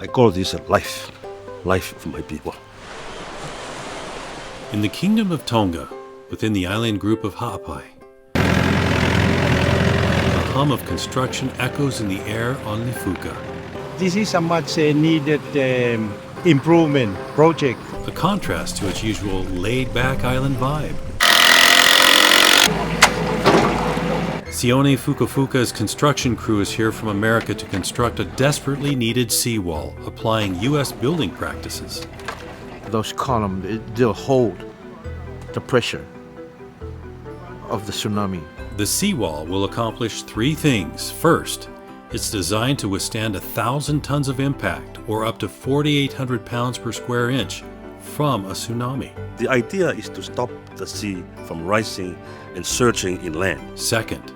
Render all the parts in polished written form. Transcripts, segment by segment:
I call this a life for my people. In the Kingdom of Tonga, within the island group of Ha'apai, the hum of construction echoes in the air on Lifuka. This is a much needed improvement project. A contrast to its usual laid-back island vibe. Sione Fukafuka's construction crew is here from America to construct a desperately needed seawall, applying U.S. building practices. Those columns, they'll hold the pressure of the tsunami. The seawall will accomplish three things. First, it's designed to withstand 1,000 tons of impact, or up to 4,800 pounds per square inch, from a tsunami. The idea is to stop the sea from rising and surging inland. Second,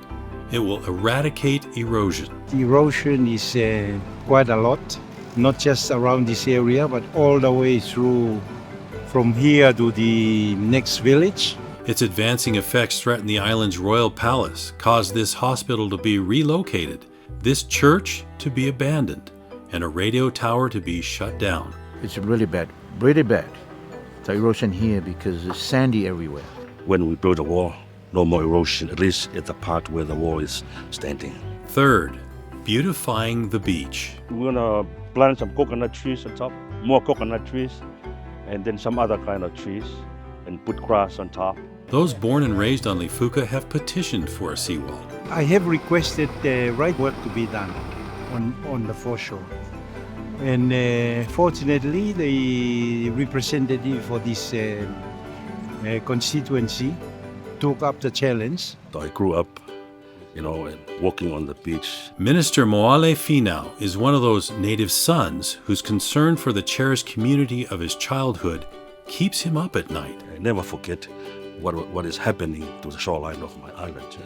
it will eradicate erosion. The erosion is quite a lot, not just around this area, but all the way through from here to the next village. Its advancing effects threaten the island's royal palace, cause this hospital to be relocated, this church to be abandoned, and a radio tower to be shut down. It's really bad, the erosion here, because it's sandy everywhere. When we build a wall, no more erosion, at least at the part where the wall is standing. Third, beautifying the beach. We're gonna plant some coconut trees on top, more coconut trees, and then some other kind of trees, and put grass on top. Those born and raised on Lifuka have petitioned for a seawall. I have requested the right work to be done on the foreshore. And fortunately, the representative for this constituency took up the challenge. I grew up, and walking on the beach. Minister Moale Finau is one of those native sons whose concern for the cherished community of his childhood keeps him up at night. I never forget what is happening to the shoreline of my island.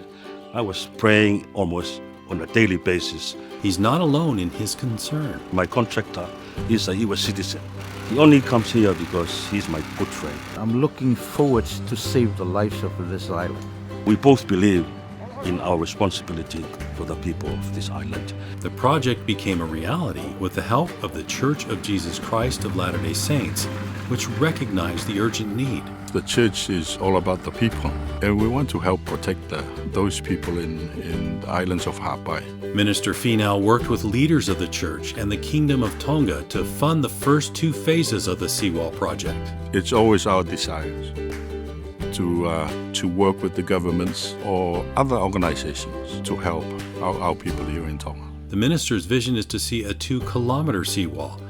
I was praying almost on a daily basis. He's not alone in his concern. My contractor is a U.S. citizen. He only comes here because he's my good friend. I'm looking forward to save the lives of this island. We both believe in our responsibility for the people of this island. The project became a reality with the help of the Church of Jesus Christ of Latter-day Saints, which recognized the urgent need. The church is all about the people, and we want to help protect those people in the islands of Ha'apai. Minister Finau worked with leaders of the church and the Kingdom of Tonga to fund the first two phases of the Seawall project. It's always our desire to work with the governments or other organizations to help our people here in Tonga. The minister's vision is to see a 2-kilometer seawall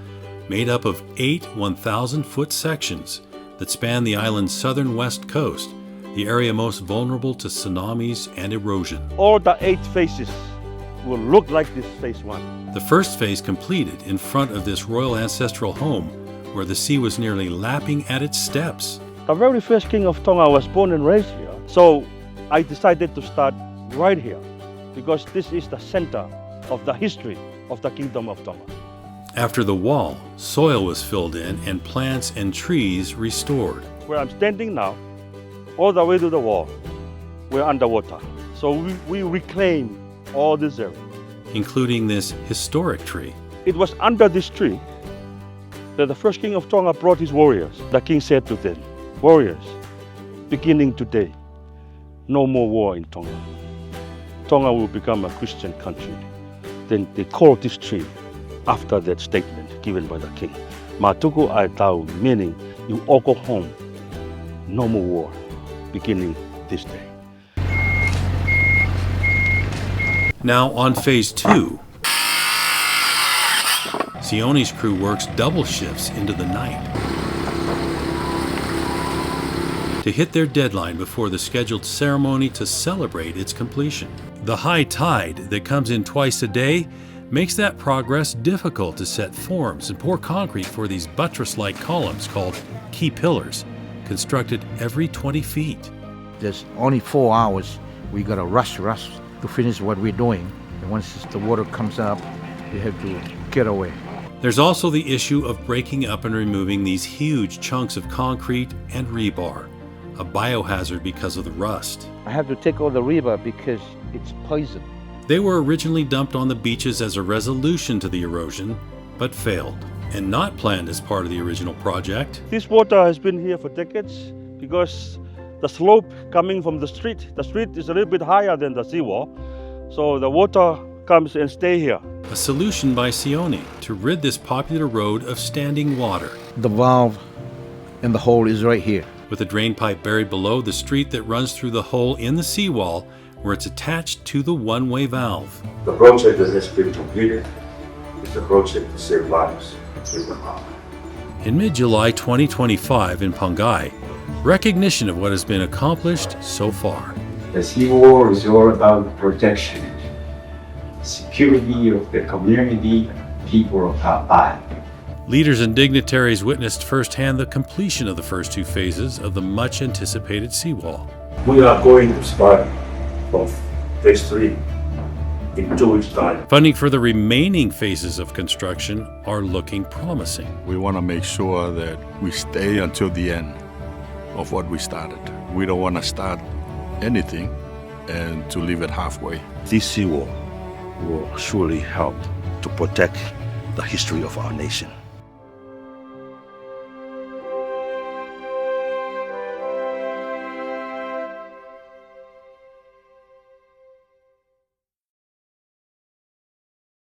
made up of 8 1,000-foot sections that span the island's southern west coast, the area most vulnerable to tsunamis and erosion. All the 8 phases will look like this phase 1. The first phase completed in front of this royal ancestral home, where the sea was nearly lapping at its steps. The very first king of Tonga was born and raised here. So I decided to start right here because this is the center of the history of the Kingdom of Tonga. After the wall, soil was filled in and plants and trees restored. Where I'm standing now, all the way to the wall, we're underwater. So we reclaim all this area. Including this historic tree. It was under this tree that the first king of Tonga brought his warriors. The king said to them, "Warriors, beginning today, no more war in Tonga. Tonga will become a Christian country." Then they called this tree after that statement given by the king. Matuku ai tau, meaning you all go home. No more war, beginning this day. Now on phase 2, Sione's crew works double shifts into the night to hit their deadline before the scheduled ceremony to celebrate its completion. The high tide that comes in twice a day makes that progress difficult to set forms and pour concrete for these buttress-like columns called key pillars, constructed every 20 feet. There's only 4 hours. We gotta rush to finish what we're doing. And once the water comes up, we have to get away. There's also the issue of breaking up and removing these huge chunks of concrete and rebar, a biohazard because of the rust. I have to take all the rebar because it's poison. They were originally dumped on the beaches as a resolution to the erosion, but failed, and not planned as part of the original project. This water has been here for decades because the slope coming from the street is a little bit higher than the seawall. So the water comes and stay here. A solution by Sione to rid this popular road of standing water. The valve and the hole is right here. With a drain pipe buried below the street that runs through the hole in the seawall where it's attached to the one-way valve. The project that has been completed is a project to save lives in the harbor. In mid-July 2025 in Pangai, recognition of what has been accomplished so far. The Seawall is all about protection, security of the community, people of Pangai. Leaders and dignitaries witnessed firsthand the completion of the first two phases of the much-anticipated seawall. We are going to start of phase 3 in 2 weeks' time. Funding for the remaining phases of construction are looking promising. We want to make sure that we stay until the end of what we started. We don't want to start anything and to leave it halfway. This seawall will surely help to protect the history of our nation.